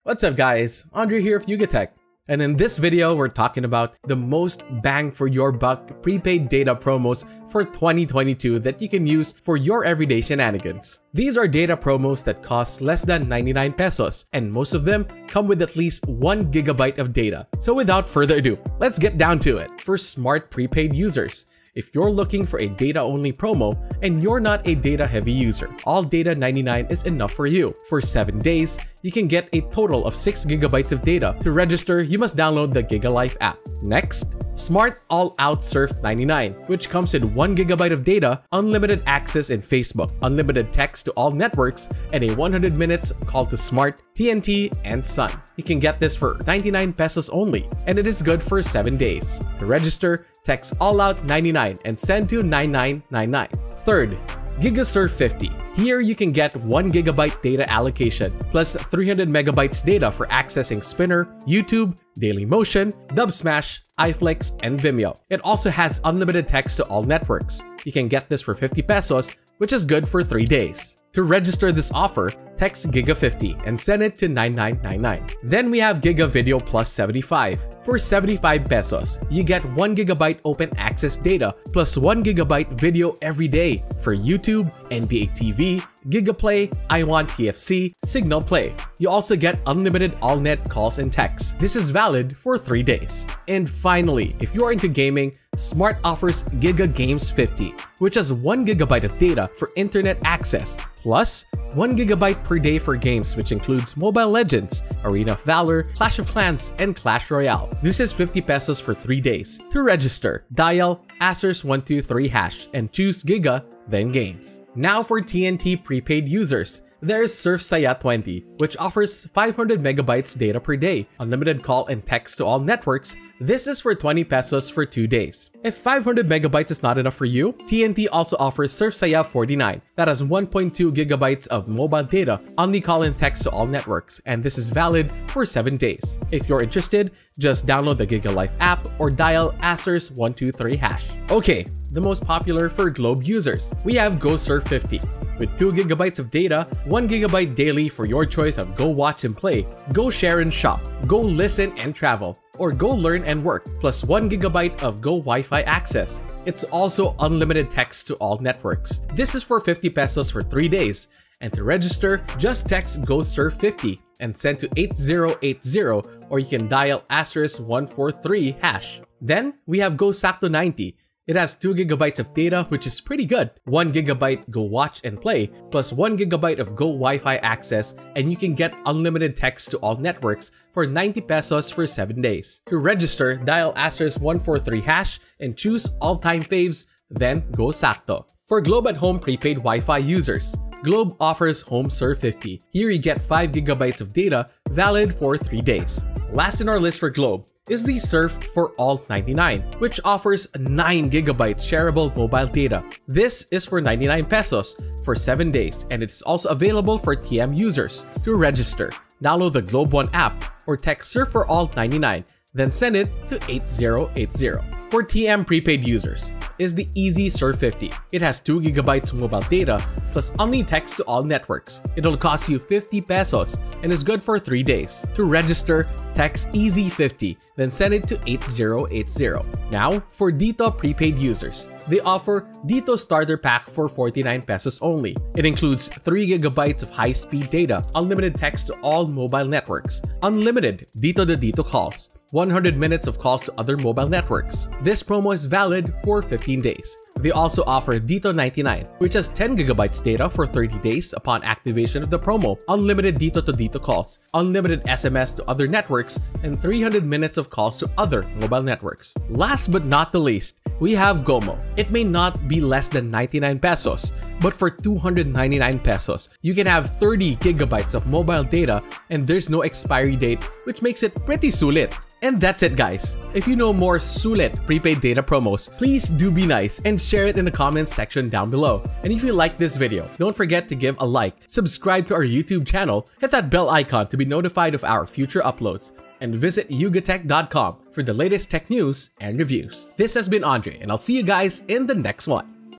What's up guys, Andre here of YugaTech. And in this video, we're talking about the most bang for your buck prepaid data promos for 2022 that you can use for your everyday shenanigans. These are data promos that cost less than 99 pesos, and most of them come with at least 1 gigabyte of data. So without further ado, let's get down to it. For smart prepaid users, if you're looking for a data-only promo and you're not a data-heavy user, all data 99 is enough for you. For 7 days, you can get a total of 6 gigabytes of data. To register, you must download the Giga Life app. Next, Smart All-Out Surf 99, which comes with 1 gigabyte of data, unlimited access in Facebook, unlimited text to all networks, and a 100 minutes call to Smart, TNT, and Sun. You can get this for 99 pesos only, and it is good for 7 days. To register, text All-Out 99 and send to 9999. Third, Giga Surf 50. Here you can get 1 gigabyte data allocation plus 300 megabytes data for accessing Spinner, YouTube, Dailymotion, Dubsmash, iFlix, and Vimeo. It also has unlimited text to all networks. You can get this for 50 pesos, which is good for 3 days. To register this offer, text Giga50 and send it to 9999. Then we have Giga Video Plus 75. For 75 pesos, you get 1 gigabyte open access data plus 1 gigabyte video every day for YouTube, NBA TV, Giga Play, iWant TFC, Signal Play. You also get unlimited all-net calls and texts. This is valid for 3 days. And finally, if you are into gaming, Smart offers Giga Games 50, which has 1 gigabyte of data for internet access, plus 1 gigabyte per day for games, which includes Mobile Legends, Arena of Valor, Clash of Clans, and Clash Royale. This is 50 pesos for 3 days. To register, dial *123# and choose Giga, then Games. Now for TNT prepaid users, there's Surf Saya 20, which offers 500 megabytes data per day, unlimited call and text to all networks. This is for 20 pesos for 2 days. If 500 megabytes is not enough for you, TNT also offers Surf Saya 49 that has 1.2 gigabytes of mobile data, only call and text to all networks, and this is valid for 7 days. If you're interested, just download the Giga Life app or dial *123#. Okay, the most popular for Globe users, we have Go Surf 50. With 2 gigabytes of data, 1 gigabyte daily for your choice of Go Watch and Play, Go Share and Shop, Go Listen and Travel, or Go Learn and Work, plus 1 gigabyte of Go Wi-Fi access. It's also unlimited text to all networks. This is for 50 pesos for 3 days. And to register, just text Go Surf 50 and send to 8080, or you can dial *143#. Then we have Go Sakto 90. It has 2 gigabytes of data, which is pretty good. 1 gigabyte Go Watch and Play, plus 1 gigabyte of Go Wi-Fi access, and you can get unlimited text to all networks for 90 pesos for 7 days. To register, dial *143# and choose all-time faves, then Go Sakto. For Globe at Home prepaid Wi-Fi users, Globe offers Home Surf 50. Here you get 5 gigabytes of data, valid for 3 days. Last in our list for Globe is the Surf for All 99, which offers 9 gigabytes shareable mobile data. This is for 99 pesos for 7 days, and it is also available for TM users. To register, download the Globe One app or text Surf for All 99, then send it to 8080. For TM prepaid users is the Easy Surf 50. It has 2 gigabytes mobile data plus only text to all networks. It'll cost you 50 pesos and is good for 3 days. To register, text Easy50, then send it to 8080. Now, for Dito prepaid users, they offer Dito Starter Pack for 49 pesos only. It includes 3 gigabytes of high-speed data, unlimited text to all mobile networks, unlimited Dito to Dito calls, 100 minutes of calls to other mobile networks. This promo is valid for 15 days. They also offer Dito 99, which has 10 gigabytes data for 30 days upon activation of the promo, unlimited Dito to Dito calls, unlimited SMS to other networks, and 300 minutes of calls to other mobile networks. Last but not the least, we have GOMO. It may not be less than 99 pesos, but for 299 pesos, you can have 30 gigabytes of mobile data and there's no expiry date, which makes it pretty sulit. And that's it guys. If you know more Sulit prepaid data promos, please do be nice and share it in the comments section down below. And if you like this video, don't forget to give a like, subscribe to our YouTube channel, hit that bell icon to be notified of our future uploads, and visit YugaTech.com for the latest tech news and reviews. This has been Andre, and I'll see you guys in the next one.